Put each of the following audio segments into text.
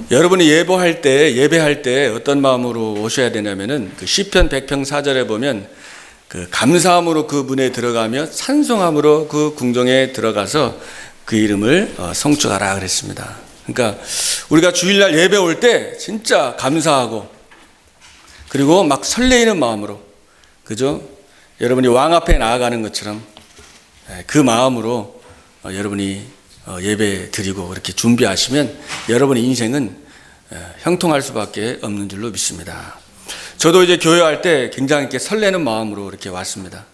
여러분이 예배할 때 어떤 마음으로 오셔야 되냐면은 그 시편 100편 4절에 보면 그 감사함으로 그 문에 들어가며 찬송함으로 그 궁정에 들어가서 그 이름을 성축하라 그랬습니다. 그러니까 우리가 주일날 예배 올 때 진짜 감사하고 그리고 막 설레이는 마음으로, 그죠? 여러분이 왕 앞에 나아가는 것처럼 그 마음으로 여러분이 예배 드리고 이렇게 준비하시면 여러분의 인생은 형통할 수밖에 없는 줄로 믿습니다. 저도 이제 교회할 때 굉장히 이렇게 설레는 마음으로 이렇게 왔습니다.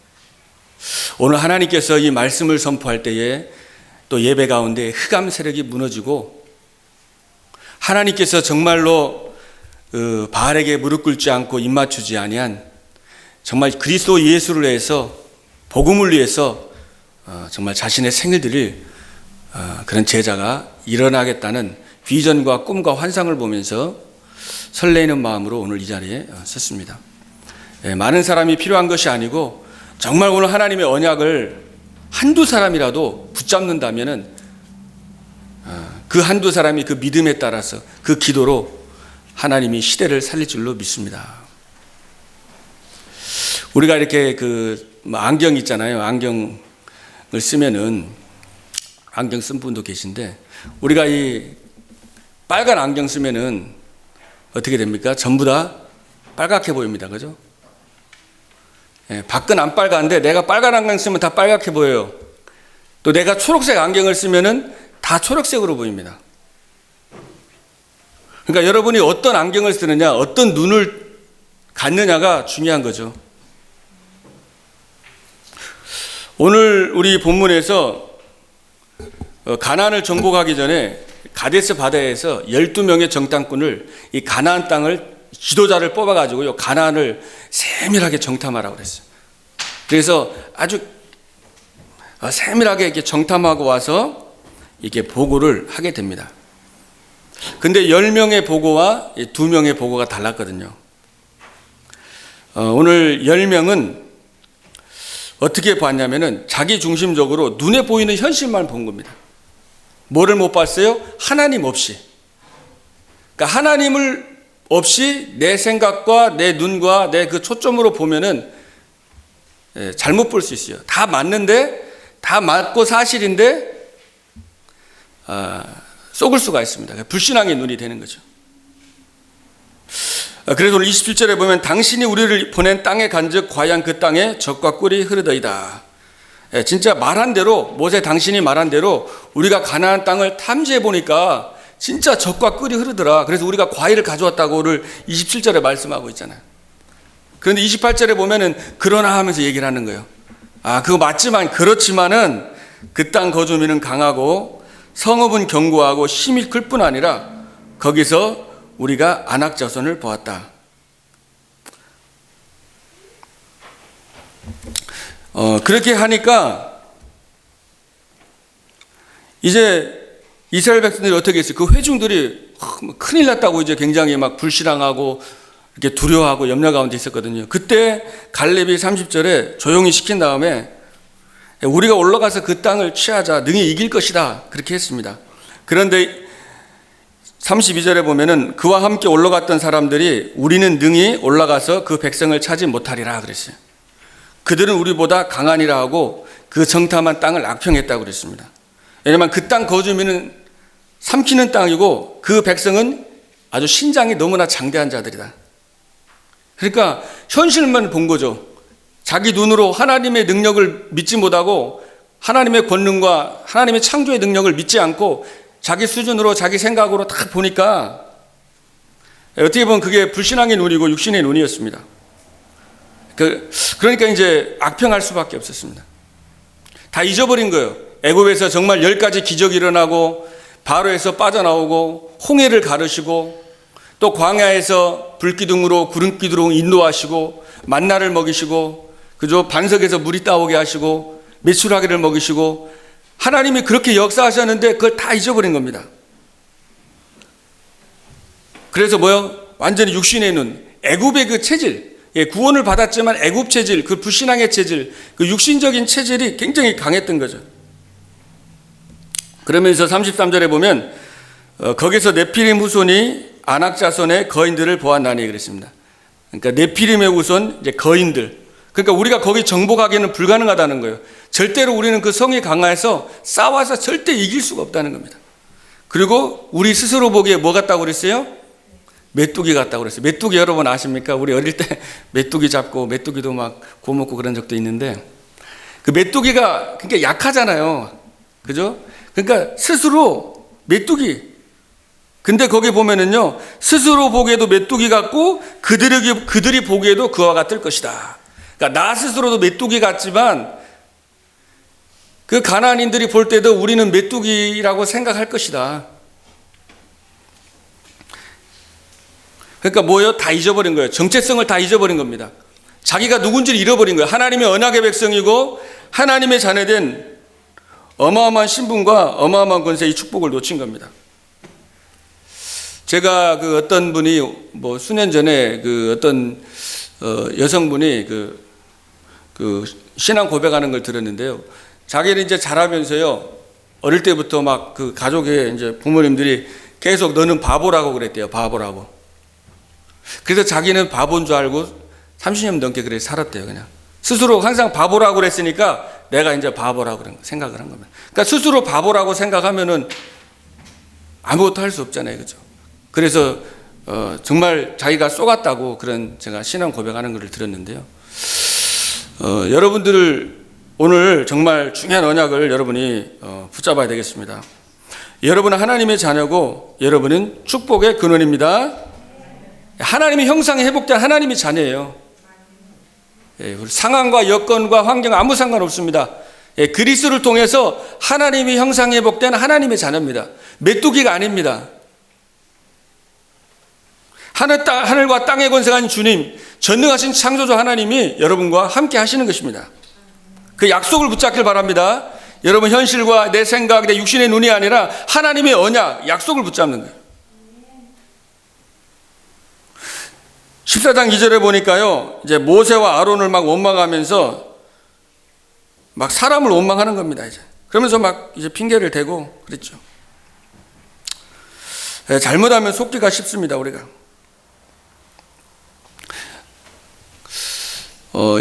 오늘 하나님께서 이 말씀을 선포할 때에 또 예배 가운데 흑암 세력이 무너지고 하나님께서 정말로 바알에게 무릎 꿇지 않고 입 맞추지 아니한 정말 그리스도 예수를 위해서 복음을 위해서 정말 자신의 생을 드릴 그런 제자가 일어나겠다는 비전과 꿈과 환상을 보면서 설레이는 마음으로 오늘 이 자리에 섰습니다. 많은 사람이 필요한 것이 아니고 정말 오늘 하나님의 언약을 한두 사람이라도 붙잡는다면은 그 한두 사람이 그 믿음에 따라서 그 기도로 하나님이 시대를 살릴 줄로 믿습니다. 우리가 이렇게 안경 있잖아요. 안경을 쓰면은 안경 쓴 분도 계신데 우리가 이 빨간 안경 쓰면은 어떻게 됩니까? 전부 다 빨갛게 보입니다. 그죠? 밖은 안 빨간데 내가 빨간 안경 쓰면 다 빨갛게 보여요. 또 내가 초록색 안경을 쓰면은 다 초록색으로 보입니다. 그러니까 여러분이 어떤 안경을 쓰느냐, 어떤 눈을 갖느냐가 중요한 거죠. 오늘 우리 본문에서 가나안을 정복하기 전에 가데스 바다에서 12명의 정탐꾼을 이 가나안 땅을 지도자를 뽑아가지고 가나안을 세밀하게 정탐하라고 그랬어요. 그래서 아주 세밀하게 이렇게 정탐하고 와서 이렇게 보고를 하게 됩니다. 근데 10명의 보고와 2명의 보고가 달랐거든요. 오늘 10명은 어떻게 봤냐면은 자기 중심적으로 눈에 보이는 현실만 본 겁니다. 뭐를 못 봤어요? 하나님 없이. 그러니까 하나님을 없이 내 생각과 내 눈과 내 그 초점으로 보면은 잘못 볼 수 있어요. 다 맞는데, 다 맞고 사실인데 속을 수가 있습니다. 불신앙의 눈이 되는 거죠. 그래서 오늘 27절에 보면 당신이 우리를 보낸 땅에 간즉 과연 그 땅에 젖과 꿀이 흐르더이다. 진짜 말한 대로, 모세 당신이 말한 대로 우리가 가나안 땅을 탐지해 보니까 진짜 젖과 꿀이 흐르더라. 그래서 우리가 과일을 가져왔다고 오늘 27절에 말씀하고 있잖아요. 그런데 28절에 보면은 그러나 하면서 얘기를 하는 거예요. 그거 맞지만 그렇지만은 그 땅 거주민은 강하고 성읍은 견고하고 힘이 클 뿐 아니라 거기서 우리가 아낙 자손을 보았다. 그렇게 하니까 이제 이스라엘 백성들이 어떻게 했어요? 그 회중들이 큰일 났다고 이제 굉장히 막 불신앙하고 이렇게 두려워하고 염려 가운데 있었거든요. 그때 갈렙이 30절에 조용히 시킨 다음에 우리가 올라가서 그 땅을 취하자, 능히 이길 것이다, 그렇게 했습니다. 그런데 32절에 보면은 그와 함께 올라갔던 사람들이 우리는 능히 올라가서 그 백성을 차지 못하리라 그랬어요. 그들은 우리보다 강하니라 하고 그 정탐한 땅을 악평했다고 그랬습니다. 왜냐하면 그 땅 거주민은 삼키는 땅이고 그 백성은 아주 신장이 너무나 장대한 자들이다. 그러니까 현실만 본 거죠. 자기 눈으로 하나님의 능력을 믿지 못하고 하나님의 권능과 하나님의 창조의 능력을 믿지 않고 자기 수준으로 자기 생각으로 딱 보니까 어떻게 보면 그게 불신앙의 눈이고 육신의 눈이었습니다. 그러니까 이제 악평할 수밖에 없었습니다. 다 잊어버린 거예요. 애굽에서 정말 10가지 기적이 일어나고 바로에서 빠져나오고 홍해를 가르시고 또 광야에서 불기둥으로 구름기둥으로 인도하시고 만나를 먹이시고 그죠? 반석에서 물이 따오게 하시고 메추라기를 먹이시고 하나님이 그렇게 역사하셨는데 그걸 다 잊어버린 겁니다. 그래서 완전히 육신의 눈, 애굽의 그 체질, 구원을 받았지만 애굽 체질, 그 불신앙의 체질, 그 육신적인 체질이 굉장히 강했던 거죠. 그러면서 33절에 보면 거기서 네피림 후손이 아낙 자손의 거인들을 보았나니 그랬습니다. 그러니까 네피림의 후손 이제 거인들. 그러니까 우리가 거기 정복하기는 불가능하다는 거예요. 절대로 우리는 그 성이 강해서 싸워서 절대 이길 수가 없다는 겁니다. 그리고 우리 스스로 보기에 뭐 같다고 그랬어요? 메뚜기 같다고 그랬어요. 메뚜기 여러분 아십니까? 우리 어릴 때 메뚜기 잡고 메뚜기도 막 구워 먹고 그런 적도 있는데 그 메뚜기가 그러니까 약하잖아요. 그죠? 그러니까 스스로 메뚜기. 근데 거기 보면은요, 스스로 보기에도 메뚜기 같고 그들이 보기에도 그와 같을 것이다. 그러니까 나 스스로도 메뚜기 같지만 그 가나안인들이 볼 때도 우리는 메뚜기라고 생각할 것이다. 그러니까 뭐예요? 다 잊어버린 거예요. 정체성을 다 잊어버린 겁니다. 자기가 누군지를 잃어버린 거예요. 하나님의 언약의 백성이고 하나님의 자녀된 어마어마한 신분과 어마어마한 권세의 축복을 놓친 겁니다. 제가 그 어떤 분이 뭐 수년 전에 그 어떤 여성분이 그 신앙 고백하는 걸 들었는데요. 자기는 이제 자라면서요, 어릴 때부터 막 그 가족의 이제 부모님들이 계속 너는 바보라고 그랬대요. 바보라고. 그래서 자기는 바보인 줄 알고 30년 넘게 그래 살았대요. 그냥 스스로 항상 바보라고 그랬으니까 내가 이제 바보라고 생각을 한 겁니다. 그러니까 스스로 바보라고 생각하면은 아무것도 할 수 없잖아요. 그죠? 그래서 정말 자기가 쏘갔다고 그런 제가 신앙 고백하는 것을 들었는데요. 여러분들 오늘 정말 중요한 언약을 여러분이 붙잡아야 되겠습니다. 여러분은 하나님의 자녀고 여러분은 축복의 근원입니다. 하나님의 형상에 회복된 하나님의 자녀예요. 상황과 여건과 환경 아무 상관없습니다. 그리스도를 통해서 하나님의 형상에 회복된 하나님의 자녀입니다. 메뚜기가 아닙니다. 하늘과 땅의 권세가 주님, 전능하신 창조주 하나님이 여러분과 함께 하시는 것입니다. 그 약속을 붙잡길 바랍니다. 여러분 현실과 내 생각, 내 육신의 눈이 아니라 하나님의 언약, 약속을 붙잡는 거예요. 14장 2절에 보니까요, 이제 모세와 아론을 막 원망하면서 막 사람을 원망하는 겁니다. 이제 그러면서 막 이제 핑계를 대고 그랬죠. 잘못하면 속기가 쉽습니다. 우리가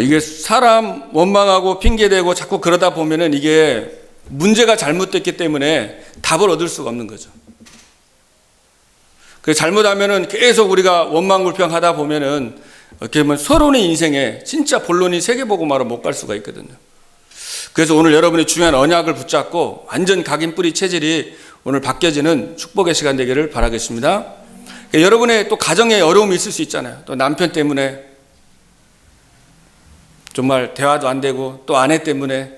이게 사람 원망하고 핑계대고 자꾸 그러다 보면은 이게 문제가 잘못됐기 때문에 답을 얻을 수가 없는 거죠. 그래서 잘못하면은 계속 우리가 원망불평하다 보면은 어떻게 보면 서로의 인생에 진짜 본론이 세계복음화로 못 갈 수가 있거든요. 그래서 오늘 여러분이 중요한 언약을 붙잡고 완전 각인 뿌리 체질이 오늘 바뀌어지는 축복의 시간 되기를 바라겠습니다. 여러분의 또 가정에 어려움이 있을 수 있잖아요. 또 남편 때문에 정말 대화도 안 되고 또 아내 때문에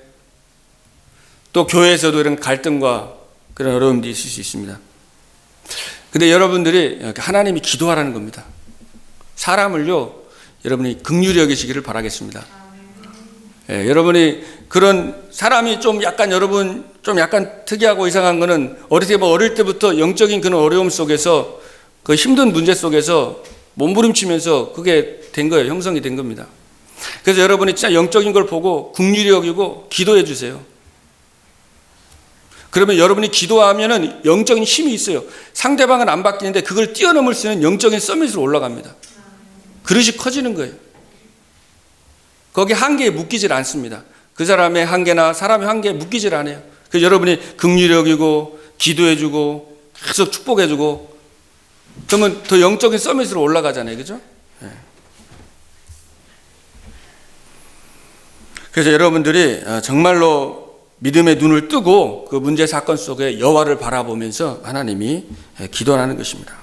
또 교회에서도 이런 갈등과 그런 어려움들이 있을 수 있습니다. 근데 여러분들이 하나님이 기도하라는 겁니다. 사람을요, 여러분이 긍휼히 여기시기를 바라겠습니다. 여러분이 그런 사람이 좀 약간 여러분 좀 약간 특이하고 이상한 거는 어릴 때부터 영적인 그런 어려움 속에서 그 힘든 문제 속에서 몸부림치면서 그게 된 거예요. 형성이 된 겁니다. 그래서 여러분이 진짜 영적인 걸 보고 긍휼히 여기고 기도해 주세요. 그러면 여러분이 기도하면은 영적인 힘이 있어요. 상대방은 안 바뀌는데 그걸 뛰어넘을 수 있는 영적인 서밋으로 올라갑니다. 그릇이 커지는 거예요. 거기 한계에 묶이질 않습니다. 그 사람의 한계나 사람의 한계에 묶이질 않아요. 그래서 여러분이 긍휼히 여기고 기도해 주고 계속 축복해 주고 그러면 더 영적인 서밋으로 올라가잖아요. 그죠? 그래서 여러분들이 정말로 믿음의 눈을 뜨고 그 문제 사건 속에 여호와를 바라보면서 하나님이 기도하는 것입니다.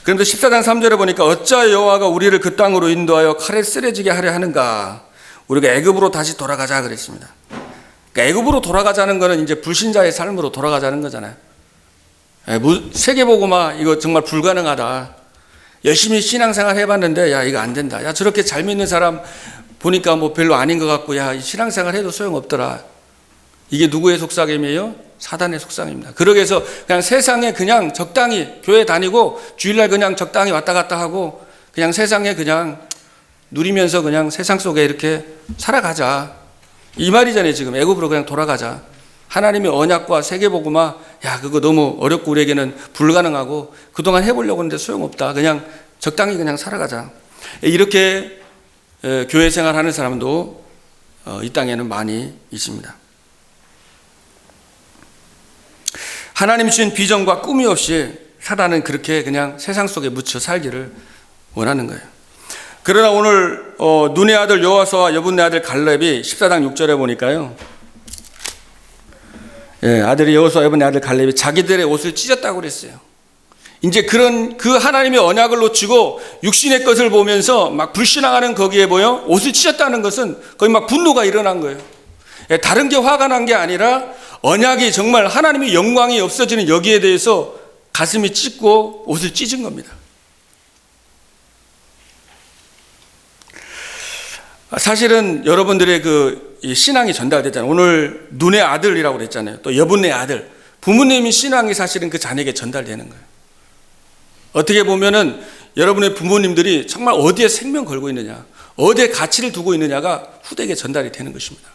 그런데 14장 3절에 보니까 어찌하여 여호와가 우리를 그 땅으로 인도하여 칼에 쓰러지게 하려 하는가? 우리가 애굽으로 다시 돌아가자 그랬습니다. 그러니까 애굽으로 돌아가자는 거는 이제 불신자의 삶으로 돌아가자는 거잖아요. 세계복음화 이거 정말 불가능하다. 열심히 신앙생활 해봤는데 야 이거 안 된다. 야 저렇게 잘 믿는 사람 보니까 뭐 별로 아닌 것 같고 야 신앙생활 해도 소용없더라. 이게 누구의 속삭임이에요? 사단의 속삭임입니다. 그러기 위해서 그냥 세상에 그냥 적당히 교회 다니고 주일날 그냥 적당히 왔다 갔다 하고 그냥 세상에 그냥 누리면서 그냥 세상 속에 이렇게 살아가자. 이 말이잖아요. 지금 애굽으로 그냥 돌아가자. 하나님의 언약과 세계복음화, 야, 그거 너무 어렵고 우리에게는 불가능하고 그동안 해보려고 했는데 소용없다. 그냥 적당히 그냥 살아가자. 이렇게 교회 생활하는 사람도 이 땅에는 많이 있습니다. 하나님 주신 비전과 꿈이 없이 사단은 그렇게 그냥 세상 속에 묻혀 살기를 원하는 거예요. 그러나 오늘 눈의 아들 여호와서와 여분의 아들 갈렙이 14장 6절에 보니까요, 아들이 여호수아 여분의 아들 갈렙이 자기들의 옷을 찢었다고 그랬어요. 이제 그 하나님의 언약을 놓치고 육신의 것을 보면서 막 불신앙하는 거기에 보여 옷을 찢었다는 것은 거의 막 분노가 일어난 거예요. 다른 게 화가 난 게 아니라 언약이 정말 하나님의 영광이 없어지는 여기에 대해서 가슴이 찢고 옷을 찢은 겁니다. 사실은 여러분들의 그 신앙이 전달됐잖아요. 오늘 눈의 아들이라고 그랬잖아요. 또 여분의 아들. 부모님의 신앙이 사실은 그 자녀에게 전달되는 거예요. 어떻게 보면은 여러분의 부모님들이 정말 어디에 생명 걸고 있느냐, 어디에 가치를 두고 있느냐가 후대에게 전달이 되는 것입니다.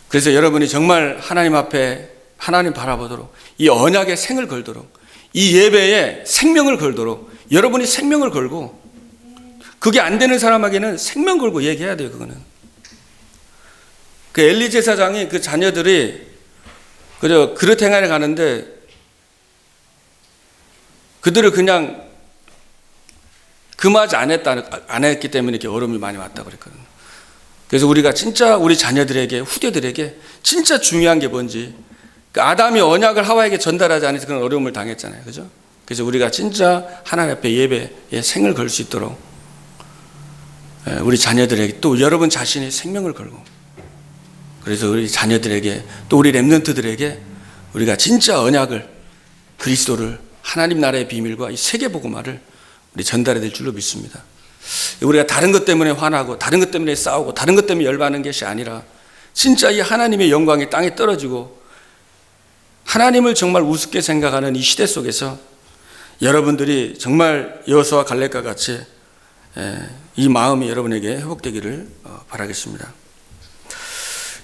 그래서 여러분이 정말 하나님 앞에 하나님 바라보도록, 이 언약에 생을 걸도록, 이 예배에 생명을 걸도록 여러분이 생명을 걸고, 그게 안 되는 사람에게는 생명 걸고 얘기해야 돼요. 그거는. 그 엘리 제사장이 그 자녀들이 그저 그릇 행하러 가는데 그들을 그냥 금하지 안 했기 때문에 이렇게 어려움이 많이 왔다고 그랬거든요. 그래서 우리가 진짜 우리 자녀들에게, 후대들에게 진짜 중요한 게 뭔지, 그 아담이 언약을 하와에게 전달하지 않아서 그런 어려움을 당했잖아요. 그죠? 그래서 우리가 진짜 하나님 앞에 예배에 생을 걸 수 있도록 우리 자녀들에게, 또 여러분 자신이 생명을 걸고, 그래서 우리 자녀들에게, 또 우리 렘넌트들에게 우리가 진짜 언약을, 그리스도를, 하나님 나라의 비밀과 이 세계복음화를 우리 전달해야 될 줄로 믿습니다. 우리가 다른 것 때문에 화나고 다른 것 때문에 싸우고 다른 것 때문에 열받는 것이 아니라 진짜 이 하나님의 영광이 땅에 떨어지고 하나님을 정말 우습게 생각하는 이 시대 속에서 여러분들이 정말 여호수아와 갈렙과 같이 이 마음이 여러분에게 회복되기를 바라겠습니다.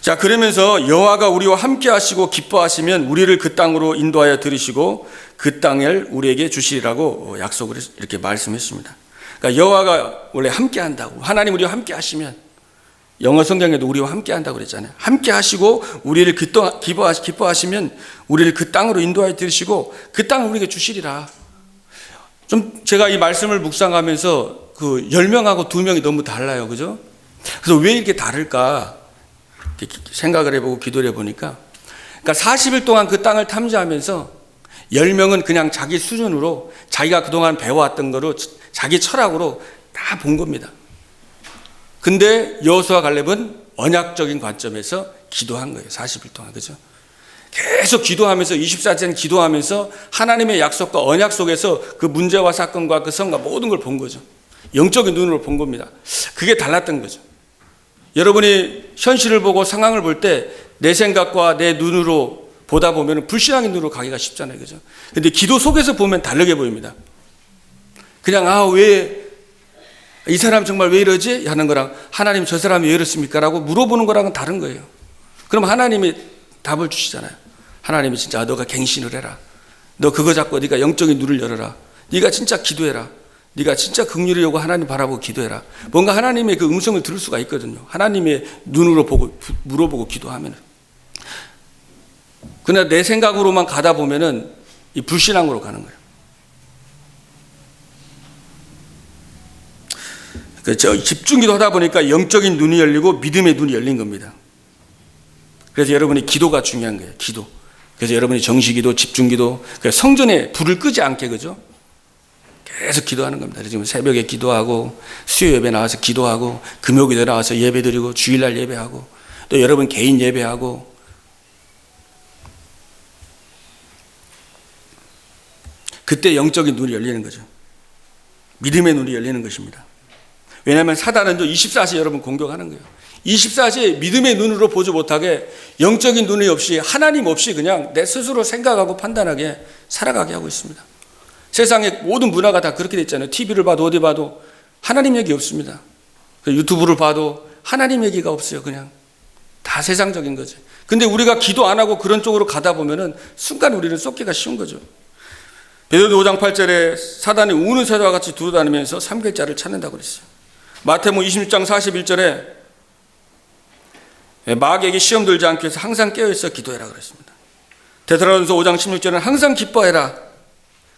자, 그러면서 여호와가 우리와 함께 하시고 기뻐하시면 우리를 그 땅으로 인도하여 들이시고 그 땅을 우리에게 주시리라고 약속을 이렇게 말씀했습니다. 그러니까 여호와가 원래 함께 한다고, 하나님 우리와 함께 하시면, 영어 성경에도 우리와 함께 한다고 그랬잖아요. 함께 하시고 우리를 기뻐하시면 우리를 그 땅으로 인도하여 들이시고 그 땅을 우리에게 주시리라. 좀 제가 이 말씀을 묵상하면서 그 10명하고 2명이 너무 달라요. 그죠? 그래서 왜 이렇게 다를까 생각을 해보고 기도를 해보니까, 그러니까 40일 동안 그 땅을 탐지하면서 10명은 그냥 자기 수준으로 자기가 그동안 배워왔던 거로 자기 철학으로 다 본 겁니다. 근데 여호수아 갈렙은 언약적인 관점에서 기도한 거예요. 40일 동안. 그죠? 계속 기도하면서 24시간 기도하면서 하나님의 약속과 언약 속에서 그 문제와 사건과 그 성과 모든 걸 본 거죠. 영적인 눈으로 본 겁니다. 그게 달랐던 거죠. 여러분이 현실을 보고 상황을 볼 때 내 생각과 내 눈으로 보다 보면 불신앙의 눈으로 가기가 쉽잖아요. 그죠? 근데 기도 속에서 보면 다르게 보입니다. 그냥 왜 이 사람 정말 왜 이러지? 하는 거랑 하나님 저 사람이 왜 이렇습니까? 라고 물어보는 거랑은 다른 거예요. 그럼 하나님이 답을 주시잖아요. 하나님이 진짜 너가 갱신을 해라. 너 그거 잡고 네가 영적인 눈을 열어라. 네가 진짜 기도해라. 네가 진짜 긍휼을 요구 하나님 바라보고 기도해라. 뭔가 하나님의 그 음성을 들을 수가 있거든요. 하나님의 눈으로 보고 물어보고 기도하면은. 그러나 내 생각으로만 가다 보면은 이 불신앙으로 가는 거예요. 그래서 집중기도 하다 보니까 영적인 눈이 열리고 믿음의 눈이 열린 겁니다. 그래서 여러분이 기도가 중요한 거예요. 기도. 그래서 여러분이 정시기도, 집중기도, 성전에 불을 끄지 않게, 그죠? 계속 기도하는 겁니다. 지금 새벽에 기도하고, 수요 예배 나와서 기도하고, 금요일에 나와서 예배 드리고, 주일날 예배하고, 또 여러분 개인 예배하고, 그때 영적인 눈이 열리는 거죠. 믿음의 눈이 열리는 것입니다. 왜냐하면 사단은 24시에 여러분 공격하는 거예요. 24시에 믿음의 눈으로 보지 못하게, 영적인 눈이 없이, 하나님 없이 그냥 내 스스로 생각하고 판단하게 살아가게 하고 있습니다. 세상의 모든 문화가 다 그렇게 됐잖아요. TV를 봐도 어디 봐도 하나님 얘기 없습니다. 유튜브를 봐도 하나님 얘기가 없어요. 그냥 다 세상적인 거죠. 근데 우리가 기도 안 하고 그런 쪽으로 가다 보면은 순간 우리는 쏟기가 쉬운 거죠. 베드로 5장 8절에 사단이 우는 새와 같이 두루다니면서 삼킬 자를 찾는다고 그랬어요. 마태복음 26장 41절에 마귀에게 시험 들지 않기 위해서 항상 깨어있어 기도해라 그랬습니다. 데살로니가서 5장 16절에는 항상 기뻐해라.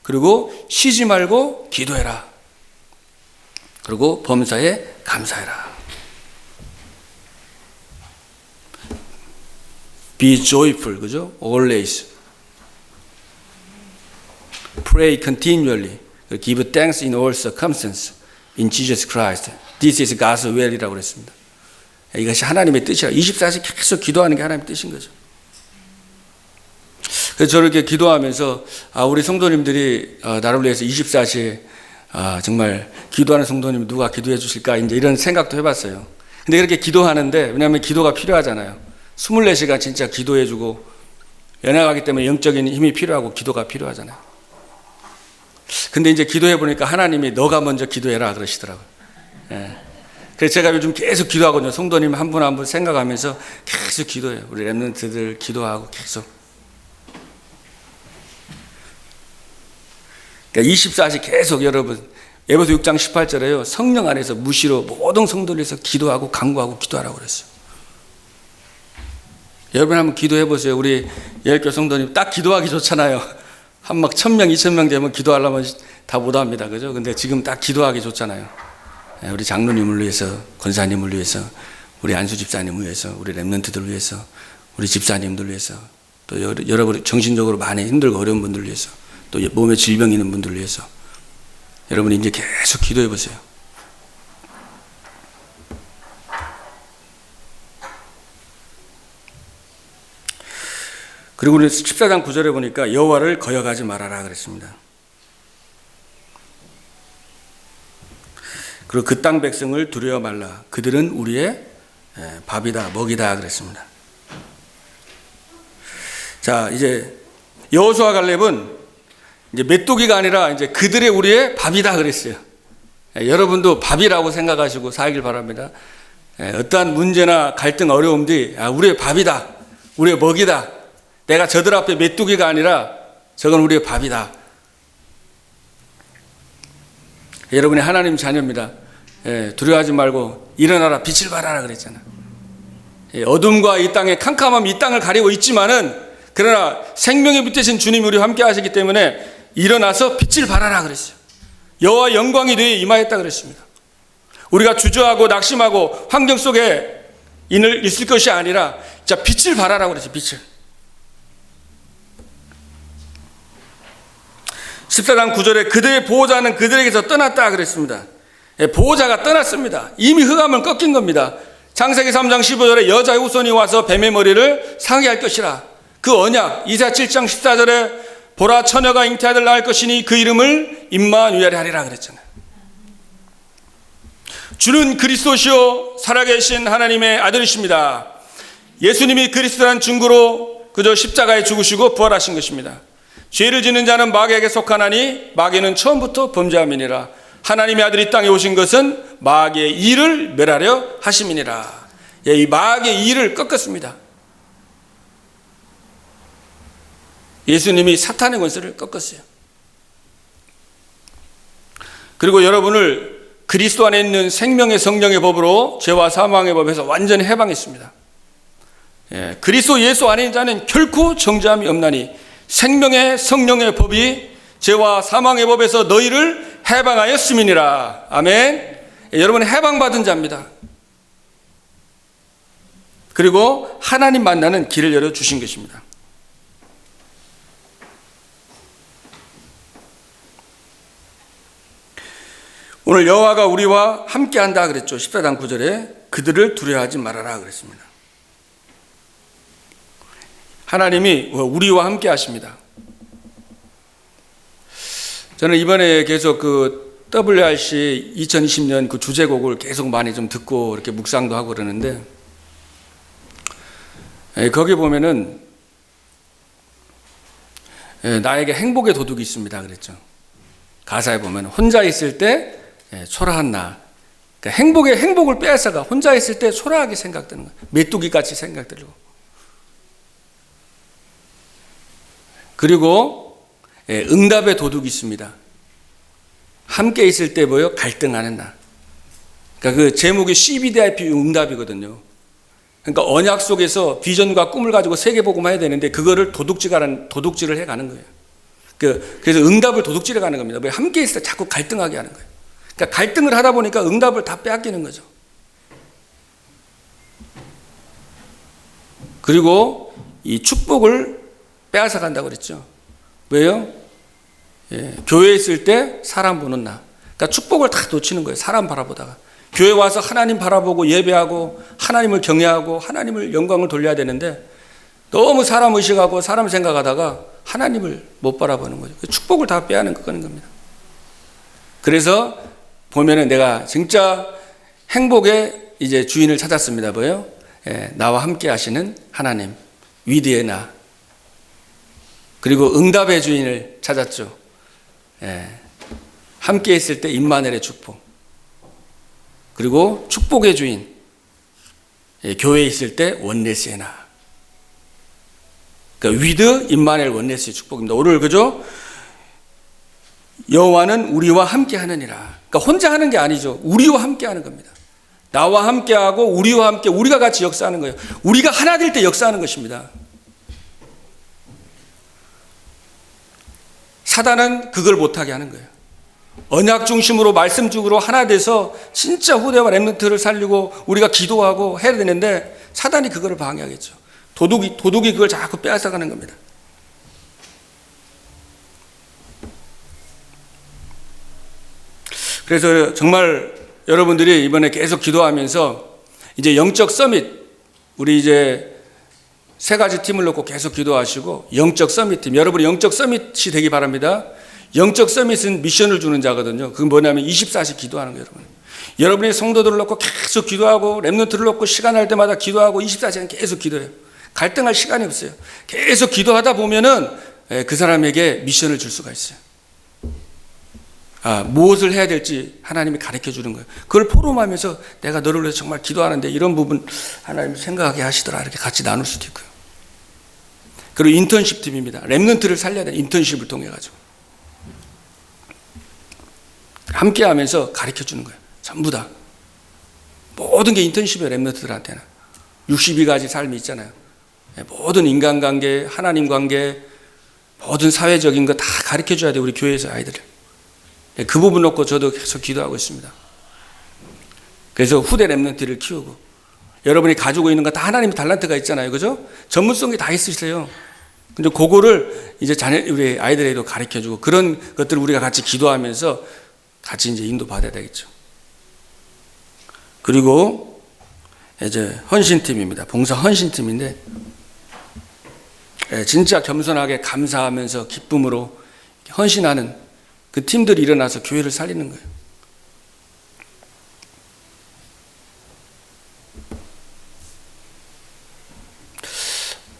그리고 쉬지 말고 기도해라. 그리고 범사에 감사해라. Be joyful, 그죠? Always. Pray continually. Give thanks in all circumstances. In Jesus Christ. This is God's will이라고 그랬습니다. 이것이 하나님의 뜻이라. 24시간 계속 기도하는 게 하나님의 뜻인 거죠. 그래서 저렇게 기도하면서 우리 성도님들이 나를 위해서 24시에 정말 기도하는 성도님 누가 기도해 주실까 이제 이런 생각도 해봤어요. 근데 그렇게 기도하는데 왜냐하면 기도가 필요하잖아요. 24시간 진짜 기도해주고 연약하기 때문에 영적인 힘이 필요하고 기도가 필요하잖아요. 근데 이제 기도해 보니까 하나님이 너가 먼저 기도해라 그러시더라고요. 예. 그래서 제가 요즘 계속 기도하거든요. 성도님 한 분 한 분 생각하면서 계속 기도해요. 우리 렘넌트들 기도하고 계속. 그러니까 24시 계속 여러분 에베소 6장 18절에요. 성령 안에서 무시로 모든 성도를 위해서 기도하고 간구하고 기도하라고 그랬어요. 여러분 한번 기도해 보세요. 우리 예일교 성도님 딱 기도하기 좋잖아요. 한 막 1000명, 2000명 되면 기도하려면 다 못합니다. 그죠? 근데 지금 딱 기도하기 좋잖아요. 우리 장로님을 위해서, 권사님을 위해서, 우리 안수 집사님을 위해서, 우리 렘넌트들을 위해서, 우리 집사님들 위해서, 또 여러분 정신적으로 많이 힘들고 어려운 분들 위해서, 또 몸에 질병 있는 분들 위해서 여러분이 이제 계속 기도해 보세요. 그리고 우리 14장 9절에 보니까 여호와를 거역하지 말아라 그랬습니다. 그리고 그 땅 백성을 두려워 말라. 그들은 우리의 밥이다, 먹이다 그랬습니다. 자, 이제 여호수아 갈렙은 이제 메뚜기가 아니라 이제 그들의 우리의 밥이다 그랬어요. 여러분도 밥이라고 생각하시고 살길 바랍니다. 어떠한 문제나 갈등, 어려움들이 우리의 밥이다, 우리의 먹이다. 내가 저들 앞에 메뚜기가 아니라 저건 우리의 밥이다. 여러분이 하나님 자녀입니다. 두려워하지 말고 일어나라, 빛을 발하라 그랬잖아요. 어둠과 이 땅의 캄캄함, 이 땅을 가리고 있지만은 그러나 생명의 빛 되신 주님이 우리와 함께 하시기 때문에 일어나서 빛을 발하라 그랬어요. 여호와 영광이 뇌에 임하였다 그랬습니다. 우리가 주저하고 낙심하고 환경 속에 있을 것이 아니라 자 빛을 발하라 그랬어요. 빛을. 14장 9절에 그들의 보호자는 그들에게서 떠났다 그랬습니다. 보호자가 떠났습니다. 이미 흑암은 꺾인 겁니다. 창세기 3장 15절에 여자의 후손이 와서 뱀의 머리를 상하게 할 것이라. 그 언약 이사야 7장 14절에 보라 처녀가 잉태아들 낳을 것이니 그 이름을 임마누엘이라 하리라 그랬잖아요. 주는 그리스도시요 살아계신 하나님의 아들이십니다. 예수님이 그리스도라는 증거로 그저 십자가에 죽으시고 부활하신 것입니다. 죄를 짓는 자는 마귀에게 속하나니 마귀는 처음부터 범죄함이니라. 하나님의 아들이 땅에 오신 것은 마귀의 일을 멸하려 하심이니라. 이 마귀의 일을 꺾었습니다. 예수님이 사탄의 권세를 꺾었어요. 그리고 여러분을 그리스도 안에 있는 생명의 성령의 법으로 죄와 사망의 법에서 완전히 해방했습니다. 그리스도 예수 안에 있는 자는 결코 정죄함이 없나니 생명의 성령의 법이 죄와 사망의 법에서 너희를 해방하였음이니라. 아멘. 여러분은 해방받은 자입니다. 그리고 하나님 만나는 길을 열어주신 것입니다. 오늘 여호와가 우리와 함께한다 그랬죠. 14장 9절에 그들을 두려워하지 말아라 그랬습니다. 하나님이 우리와 함께 하십니다. 저는 이번에 계속 그 WRC 2020년 그 주제곡을 계속 많이 좀 듣고 이렇게 묵상도 하고 그러는데 거기 보면은 나에게 행복의 도둑이 있습니다 그랬죠. 가사에 보면 혼자 있을 때 초라한 나, 그러니까 행복을 빼앗아가 혼자 있을 때 초라하게 생각되는 거예요. 메뚜기 같이 생각들고. 그리고 응답의 도둑이 있습니다. 함께 있을 때 뭐요? 갈등하는 나. 그러니까 그 제목이 CBDIP 응답이거든요. 그러니까 언약 속에서 비전과 꿈을 가지고 세계복음화 해야 되는데 그거를 도둑질을 해가는 거예요. 그래서 응답을 도둑질해 가는 겁니다. 왜 함께 있을 때 자꾸 갈등하게 하는 거예요. 그러니까 갈등을 하다 보니까 응답을 다 빼앗기는 거죠. 그리고 이 축복을 빼앗아 간다고 그랬죠. 왜요? 교회에 있을 때 사람 보는 나. 그러니까 축복을 다 놓치는 거예요. 사람 바라보다가. 교회 와서 하나님 바라보고 예배하고 하나님을 경외하고 하나님을 영광을 돌려야 되는데 너무 사람 의식하고 사람 생각하다가 하나님을 못 바라보는 거죠. 축복을 다 빼앗는 겁니다. 그래서 보면은 내가 진짜 행복의 이제 주인을 찾았습니다. 뭐예요? 나와 함께 하시는 하나님, 위대의 나. 그리고 응답의 주인을 찾았죠. 함께 있을 때 임마누엘의 축복. 그리고 축복의 주인, 교회에 있을 때 원네스의 나. 그러니까 위드 임마누엘 원네스의 축복입니다. 오늘 그죠? 여호와는 우리와 함께 하느니라. 그러니까 혼자 하는 게 아니죠. 우리와 함께 하는 겁니다. 나와 함께 하고 우리와 함께 우리가 같이 역사하는 거예요. 우리가 하나 될 때 역사하는 것입니다. 사단은 그걸 못하게 하는 거예요. 언약 중심으로 말씀 중으로 하나 돼서 진짜 후대와 렘넌트를 살리고 우리가 기도하고 해야 되는데 사단이 그거를 방해하겠죠. 도둑이 그걸 자꾸 빼앗아가는 겁니다. 그래서 정말 여러분들이 이번에 계속 기도하면서 이제 영적 서밋, 우리 이제 세 가지 팀을 놓고 계속 기도하시고 영적 서밋 팀, 여러분이 영적 서밋이 되기 바랍니다. 영적 서밋은 미션을 주는 자거든요. 그건 뭐냐면 24시 기도하는 거예요, 여러분. 여러분이 성도들을 놓고 계속 기도하고 렘넌트를 놓고 시간 날 때마다 기도하고 24시간 계속 기도해요. 갈등할 시간이 없어요. 계속 기도하다 보면은 그 사람에게 미션을 줄 수가 있어요. 무엇을 해야 될지 하나님이 가르쳐 주는 거예요. 그걸 포럼하면서 내가 너를 위해서 정말 기도하는데 이런 부분 하나님 생각하게 하시더라 이렇게 같이 나눌 수도 있고요. 그리고 인턴십 팀입니다. 렘넌트를 살려야 돼. 인턴십을 통해 가지고 함께 하면서 가르쳐 주는 거예요. 전부 다 모든 게 인턴십이에요. 렘넌트들한테는 62가지 삶이 있잖아요. 모든 인간관계, 하나님 관계, 모든 사회적인 거 다 가르쳐 줘야 돼요. 우리 교회에서 아이들을. 그 부분 놓고 저도 계속 기도하고 있습니다. 그래서 후대 렘넌트를 키우고 여러분이 가지고 있는 거 다 하나님의 달란트가 있잖아요. 그죠? 전문성이 다 있으세요. 근데 그거를 이제 우리 아이들에게도 가르쳐 주고 그런 것들을 우리가 같이 기도하면서 같이 이제 인도 받아야 되겠죠. 그리고 이제 헌신팀입니다. 봉사 헌신팀인데 진짜 겸손하게 감사하면서 기쁨으로 헌신하는 그 팀들이 일어나서 교회를 살리는 거예요.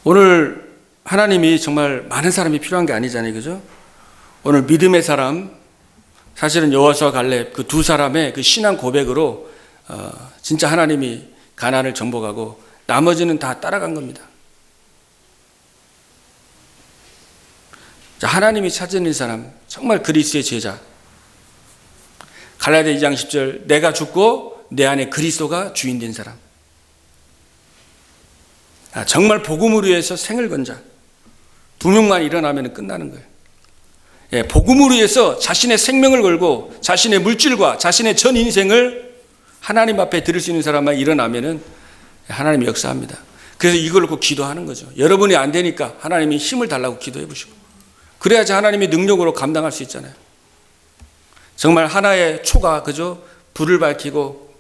오늘 하나님이 정말 많은 사람이 필요한 게 아니잖아요. 그죠? 오늘 믿음의 사람, 사실은 여호수아와 갈렙 그 두 사람의 그 신앙 고백으로 진짜 하나님이 가나안을 정복하고 나머지는 다 따라간 겁니다. 자, 하나님이 찾는 사람, 정말 그리스도의 제자. 갈라디아 2장 10절, 내가 죽고 내 안에 그리스도가 주인 된 사람. 정말 복음을 위해서 생을 건 자. 2명만 일어나면 끝나는 거예요. 복음을 위해서 자신의 생명을 걸고 자신의 물질과 자신의 전 인생을 하나님 앞에 드릴 수 있는 사람만 일어나면 하나님이 역사합니다. 그래서 이걸 놓고 기도하는 거죠. 여러분이 안 되니까 하나님이 힘을 달라고 기도해 보시고 그래야지 하나님이 능력으로 감당할 수 있잖아요. 정말 하나의 초가 그죠? 불을 밝히고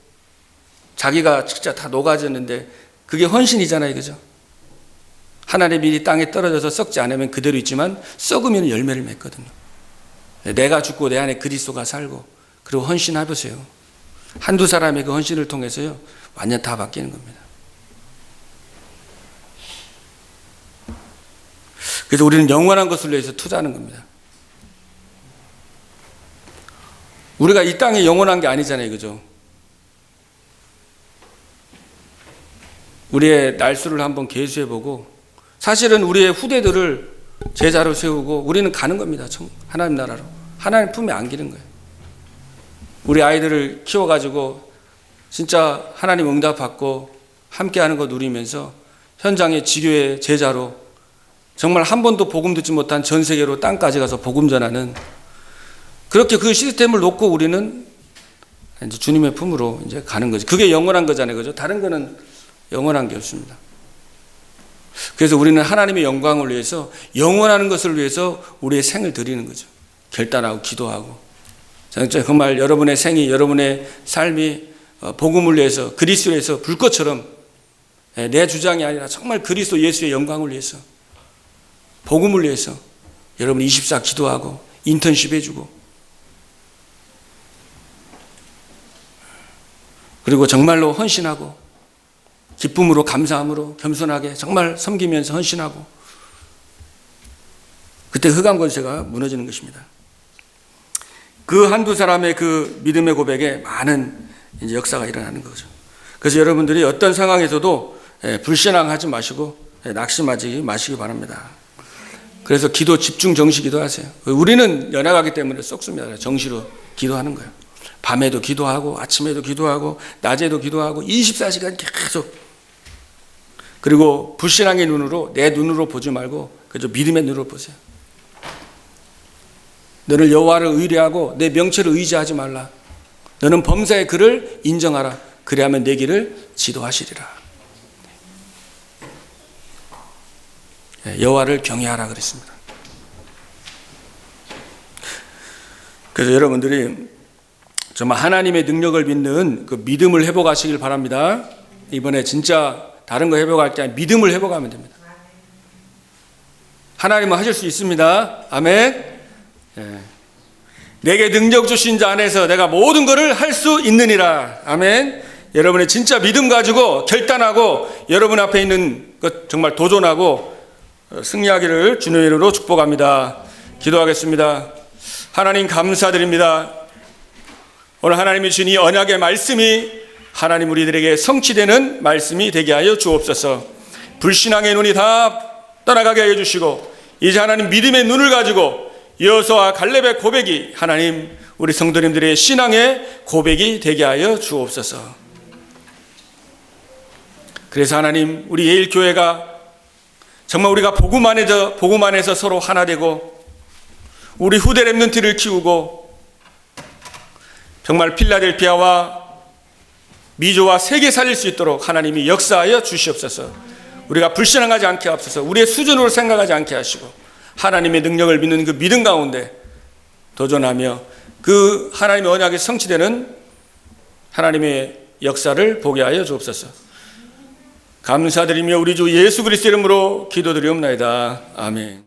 자기가 진짜 다 녹아졌는데 그게 헌신이잖아요. 그죠? 하나의 밀이 땅에 떨어져서 썩지 않으면 그대로 있지만 썩으면 열매를 맺거든요. 내가 죽고 내 안에 그리스도가 살고 그리고 헌신해보세요. 한두 사람의 그 헌신을 통해서요 완전 다 바뀌는 겁니다. 그래서 우리는 영원한 것을 위해서 투자하는 겁니다. 우리가 이 땅이 영원한 게 아니잖아요. 그죠? 우리의 날수를 한번 계수해보고 사실은 우리의 후대들을 제자로 세우고 우리는 가는 겁니다. 하나님 나라로. 하나님 품에 안기는 거예요. 우리 아이들을 키워가지고 진짜 하나님 응답받고 함께하는 거 누리면서 현장의 지교의 제자로 정말 한 번도 복음 듣지 못한 전 세계로 땅까지 가서 복음 전하는 그렇게 그 시스템을 놓고 우리는 이제 주님의 품으로 이제 가는 거죠. 그게 영원한 거잖아요. 그죠? 다른 거는 영원한 게 없습니다. 그래서 우리는 하나님의 영광을 위해서 영원한 것을 위해서 우리의 생을 드리는 거죠. 결단하고 기도하고. 정말 여러분의 생이 여러분의 삶이 복음을 위해서 그리스도를 위해서 불꽃처럼 내 주장이 아니라 정말 그리스도 예수의 영광을 위해서 복음을 위해서 여러분 24 기도하고 인턴십 해주고 그리고 정말로 헌신하고 기쁨으로 감사함으로 겸손하게 정말 섬기면서 헌신하고 그때 흑암 권세가 무너지는 것입니다. 그 한두 사람의 그 믿음의 고백에 많은 이제 역사가 일어나는 거죠. 그래서 여러분들이 어떤 상황에서도 불신앙하지 마시고 낙심하지 마시기 바랍니다. 그래서 기도 집중 정시 기도하세요. 우리는 연약하기 때문에 썩습니다. 정시로 기도하는 거예요. 밤에도 기도하고 아침에도 기도하고 낮에도 기도하고 24시간 계속. 그리고 불신앙의 눈으로 내 눈으로 보지 말고 그저 믿음의 눈으로 보세요. 너는 여호와를 의뢰하고 내 명체를 의지하지 말라. 너는 범사의 그를 인정하라. 그리하면 내 길을 지도하시리라. 여호와를 경외하라 그랬습니다. 그래서 여러분들이 정말 하나님의 능력을 믿는 그 믿음을 회복하시길 바랍니다. 이번에 진짜 다른 거 회복할 게 아니라 믿음을 회복하면 됩니다. 하나님은 하실 수 있습니다. 아멘. 내게 능력 주신 자 안에서 내가 모든 것을 할 수 있느니라. 아멘. 여러분의 진짜 믿음 가지고 결단하고 여러분 앞에 있는 것 정말 도전하고 승리하기를 주님의 이름으로 축복합니다. 기도하겠습니다. 하나님 감사드립니다. 오늘 하나님이 주신 이 언약의 말씀이 하나님 우리들에게 성취되는 말씀이 되게 하여 주옵소서. 불신앙의 눈이 다 떠나가게 하여 주시고 이제 하나님 믿음의 눈을 가지고 여호수아와 갈렙의 고백이 하나님 우리 성도님들의 신앙의 고백이 되게 하여 주옵소서. 그래서 하나님 우리 예일교회가 정말 우리가 복음 안에서 서로 하나 되고 우리 후대 렘넌트를 키우고 정말 필라델피아와 미조와 세계 살릴 수 있도록 하나님이 역사하여 주시옵소서. 우리가 불신앙하지 않게 하옵소서. 우리의 수준으로 생각하지 않게 하시고 하나님의 능력을 믿는 그 믿음 가운데 도전하며 그 하나님의 언약이 성취되는 하나님의 역사를 보게 하여 주옵소서. 감사드리며 우리 주 예수 그리스도 이름으로 기도드리옵나이다. 아멘.